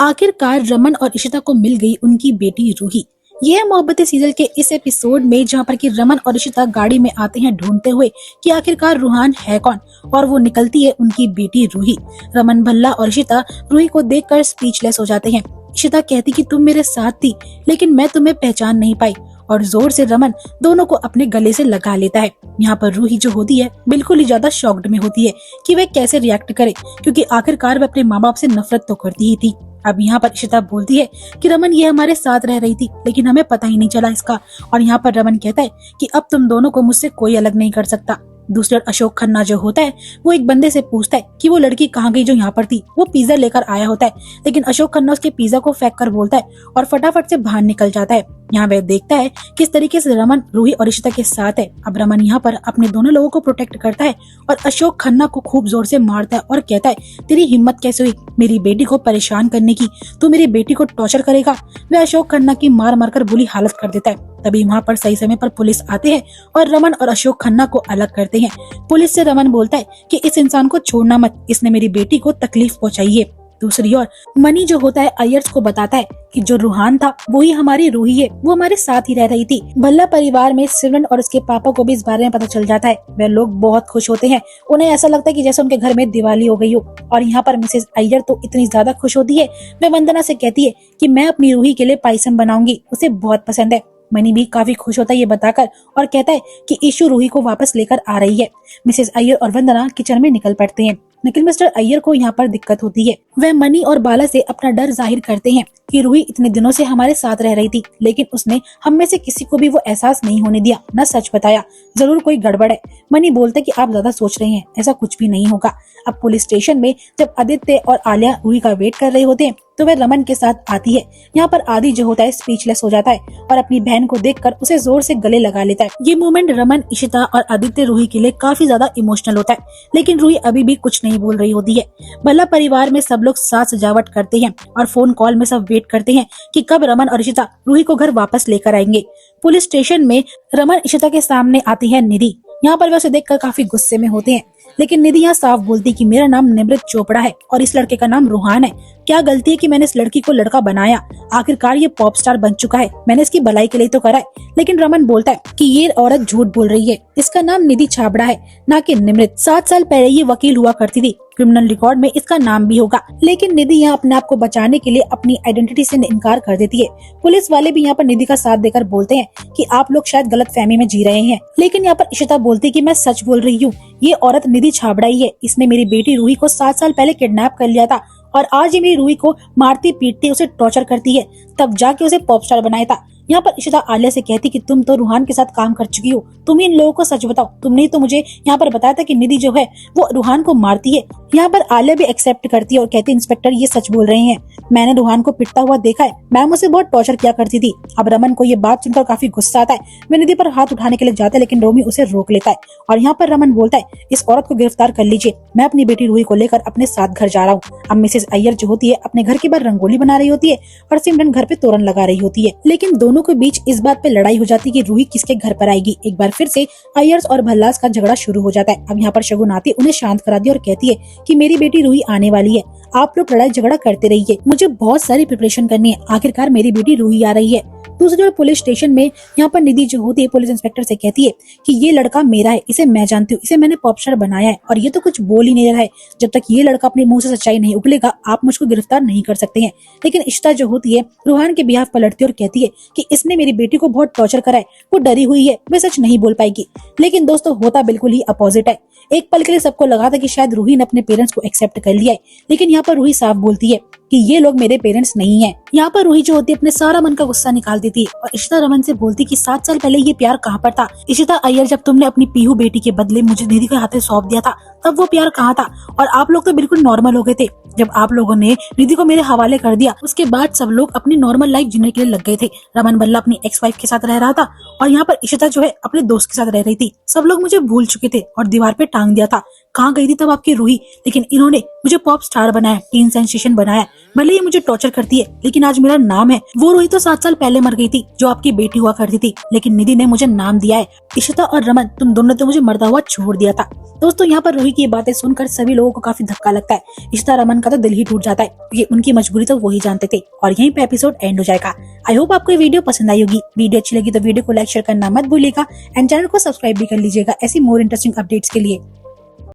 आखिरकार रमन और इशिता को मिल गई उनकी बेटी रूही। यह है मोहब्बतें सीरियल के इस एपिसोड में जहां पर कि रमन और इशिता गाड़ी में आते हैं ढूंढते हुए कि आखिरकार रूहान है कौन, और वो निकलती है उनकी बेटी रूही। रमन भल्ला और इशिता रूही को देखकर स्पीचलेस हो जाते हैं। इशिता कहती कि तुम मेरे साथ थी लेकिन मैं तुम्हें पहचान नहीं पाई, और जोर से रमन दोनों को अपने गले से लगा लेता है। यहाँ पर रूही जो होती है बिल्कुल ही ज्यादा शॉक्ड में होती है कि वह कैसे रिएक्ट करे, क्योंकि आखिरकार वह अपने माँ बाप से नफरत तो करती ही थी। अब यहाँ पर इशिता बोलती है कि रमन ये हमारे साथ रह रही थी लेकिन हमें पता ही नहीं चला इसका, और यहाँ पर रमन कहता है कि अब तुम दोनों को मुझसे कोई अलग नहीं कर सकता। दूसरी ओर अशोक खन्ना जो होता है वो एक बंदे से पूछता है कि वो लड़की कहाँ गई जो यहाँ पर थी। वो पिज्जा लेकर आया होता है लेकिन अशोक खन्ना उसके पिज्जा को फेंक कर बोलता है और फटाफट से बाहर निकल जाता है। यहाँ वह देखता है किस तरीके से रमन रूही और इशिता के साथ है। अब रमन यहाँ पर अपने दोनों लोगों को प्रोटेक्ट करता है और अशोक खन्ना को खूब जोर से मारता है और कहता है तेरी हिम्मत कैसे हुई मेरी बेटी को परेशान करने की, तू मेरी बेटी को टॉर्चर करेगा। वह अशोक खन्ना की मार मारकर बुरी हालत कर देता है। तभी वहाँ पर सही समय पर पुलिस आते हैं और रमन और अशोक खन्ना को अलग करते हैं। पुलिस से रमन बोलता है कि इस इंसान को छोड़ना मत, इसने मेरी बेटी को तकलीफ पहुंचाई है। दूसरी ओर मनी जो होता है अयर्स को बताता है कि जो रूहान था वही हमारी रूही है, वो हमारे साथ ही रह रही थी। भल्ला परिवार में सिमरन और उसके पापा को भी इस बारे में पता चल जाता है। वे लोग बहुत खुश होते हैं, उन्हें ऐसा लगता है कि जैसे उनके घर में दिवाली हो गई हो। और यहाँ पर मिसेस अय्यर तो इतनी ज्यादा खुश होती है, वे वंदना से कहती है कि मैं अपनी रूही के लिए पायसम बनाऊंगी, उसे बहुत पसंद है। मनी भी काफी खुश होता है ये बताकर और कहता है कि ईशु रूही को वापस लेकर आ रही है। मिसेस अय्यर और वंदना किचन में निकल पड़ते हैं लेकिन मिस्टर अय्यर को यहाँ पर दिक्कत होती है। वह मनी और बाला से अपना डर जाहिर करते हैं कि रूही इतने दिनों से हमारे साथ रह रही थी लेकिन उसने हम में से किसी को भी वो एहसास नहीं होने दिया, न सच बताया, जरूर कोई गड़बड़ है। मनी बोलता है कि आप ज्यादा सोच रहे हैं, ऐसा कुछ भी नहीं होगा। अब पुलिस स्टेशन में जब आदित्य और आलिया रूही का वेट कर रहे होते हैं तो वह रमन के साथ आती है। यहाँ पर आदि जो होता है स्पीचलेस हो जाता है और अपनी बहन को देखकर उसे जोर से गले लगा लेता है। ये मोमेंट रमन, इशिता और आदित्य रूही के लिए काफी ज्यादा इमोशनल होता है, लेकिन रूही अभी भी कुछ नहीं बोल रही होती है। भला परिवार में सब लोग साथ सजावट करते हैं और फोन कॉल में सब वेट करते हैं कि कब रमन और इशिता रूही को घर वापस लेकर आएंगे। पुलिस स्टेशन में रमन इशिता के सामने आती है निधि। यहाँ पर वे उसे देखकर काफी गुस्से में होते हैं, लेकिन निधि यहाँ साफ बोलती कि मेरा नाम निमृत चोपड़ा है और इस लड़के का नाम रूहान है। क्या गलती है कि मैंने इस लड़की को लड़का बनाया, आखिरकार ये पॉप स्टार बन चुका है, मैंने इसकी भलाई के लिए तो करा है। लेकिन रमन बोलता है कि ये औरत झूठ बोल रही है, इसका नाम निधि छाबड़ा है ना कि निमृत। 7 साल पहले ये वकील हुआ करती थी, क्रिमिनल रिकॉर्ड में इसका नाम भी होगा। लेकिन निधि यहाँ अपने आप को बचाने के लिए अपनी आइडेंटिटी से इनकार कर देती है। पुलिस वाले भी यहाँ पर निधि का साथ देकर बोलते हैं कि आप लोग शायद गलत फहमी में जी रहे हैं। लेकिन यहाँ पर इशिता बोलती है कि मैं सच बोल रही हूँ, ये औरत निधि छाबड़ा ही है, इसने मेरी बेटी रूही को 7 साल पहले किडनैप कर लिया था और आज ये मेरी रूही को मारती पीटती उसे टॉर्चर करती है, तब जाके उसे पॉप स्टार बनाया था। यहाँ पर इशिता आलिया से कहती कि तुम तो रूहान के साथ काम कर चुकी हो, तुम इन लोगों को सच बताओ, तुमने तो मुझे यहाँ पर बताया था कि निधि जो है वो रूहान को मारती है। यहाँ पर आलिया भी एक्सेप्ट करती है और कहती है इंस्पेक्टर ये सच बोल रहे हैं, मैंने रूहान को पिटता हुआ देखा है, मैम उसे बहुत टॉर्चर किया करती थी। अब रमन को ये बात सुनकर काफी गुस्सा आता है, वह निधि पर हाथ उठाने के लिए जाता है लेकिन रोमी उसे रोक लेता है और यहाँ पर रमन बोलता है इस औरत को गिरफ्तार कर लीजिए, मैं अपनी बेटी रूही को लेकर अपने साथ घर जा रहा हूँ। अब मिसेस अय्यर जो होती है अपने घर के बाहर रंगोली बना रही होती है और सिमरन घर पे तोरण लगा रही होती है, लेकिन दोनों के बीच इस बात पे लड़ाई हो जाती है कि रूही किसके घर पर आएगी। एक बार फिर से अयर्स और भल्लास का झगड़ा शुरू हो जाता है। अब यहाँ पर शगुन आती उन्हें शांत करा दी और कहती है कि मेरी बेटी रूही आने वाली है, आप लोग लड़ाई झगड़ा करते रहिए, मुझे बहुत सारी प्रिपरेशन करनी है, आखिरकार मेरी बेटी रूही आ रही है। दूसरी ओर पुलिस स्टेशन में यहाँ पर निधि जो होती है पुलिस इंस्पेक्टर से कहती है कि ये लड़का मेरा है, इसे मैं जानती हूँ, इसे मैंने पॉप स्टार बनाया है और ये तो कुछ बोल ही नहीं रहा है, जब तक ये लड़का अपने मुंह से सच्चाई नहीं उगलेगा आप मुझको गिरफ्तार नहीं कर सकते हैं। लेकिन इशिता जो होती है रूहान के बिहाफ पर लड़ती है और कहती है कि इसने मेरी बेटी को बहुत टॉर्चर करा है, वो डरी हुई है, वह सच नहीं बोल पाएगी। लेकिन दोस्तों होता बिल्कुल ही अपोजिट है। एक पल के लिए सबको लगा था कि शायद रूही ने अपने पेरेंट्स को एक्सेप्ट कर लिया है, लेकिन यहाँ पर रूही साफ बोलती है कि ये लोग मेरे पेरेंट्स नहीं है। यहाँ पर रूही जो होती है अपने सारा मन का गुस्सा निकाल देती है और इशिता रमन से बोलती कि 7 साल पहले ये प्यार कहाँ पर था। इशिता अय्यर जब तुमने अपनी पीहू बेटी के बदले मुझे निधि के हाथे सौंप दिया था तब वो प्यार कहाँ था, और आप लोग तो बिल्कुल नॉर्मल हो गए थे जब आप लोगों ने निधि को मेरे हवाले कर दिया। उसके बाद सब लोग अपनी नॉर्मल लाइफ जीने के लिए लग गए थे। रमन भल्ला अपनी एक्स वाइफ के साथ रह रहा था और यहाँ पर इशिता जो है अपने दोस्त के साथ रह रही थी। सब लोग मुझे भूल चुके थे और दीवार पे टांग दिया था। कहाँ गई थी तब आपकी रूही, लेकिन इन्होंने मुझे पॉप स्टार बनाया, टीन सेंसेशन बनाया। भले ही मुझे टॉर्चर करती है लेकिन आज मेरा नाम है। वो रूही तो 7 साल पहले मर गई थी जो आपकी बेटी हुआ करती थी, लेकिन निधि ने मुझे नाम दिया है। इशिता और रमन तुम दोनों ने तो मुझे मरता हुआ छोड़ दिया था। दोस्तों यहाँ पर रूही की बातें सुनकर सभी लोगों को काफी धक्का लगता है। इशिता रमन रुहान का तो दिल ही टूट जाता है। ये उनकी मजबूरी तो वो ही जानते थे और यहीं पे एपिसोड एंड हो जाएगा। आई होप आपको ये वीडियो पसंद आई होगी। वीडियो अच्छी लगी तो वीडियो को लाइक शेयर करना मत भूलिएगा एंड चैनल को सब्सक्राइब भी कर लीजिएगा ऐसी मोर इंटरेस्टिंग अपडेट्स के लिए।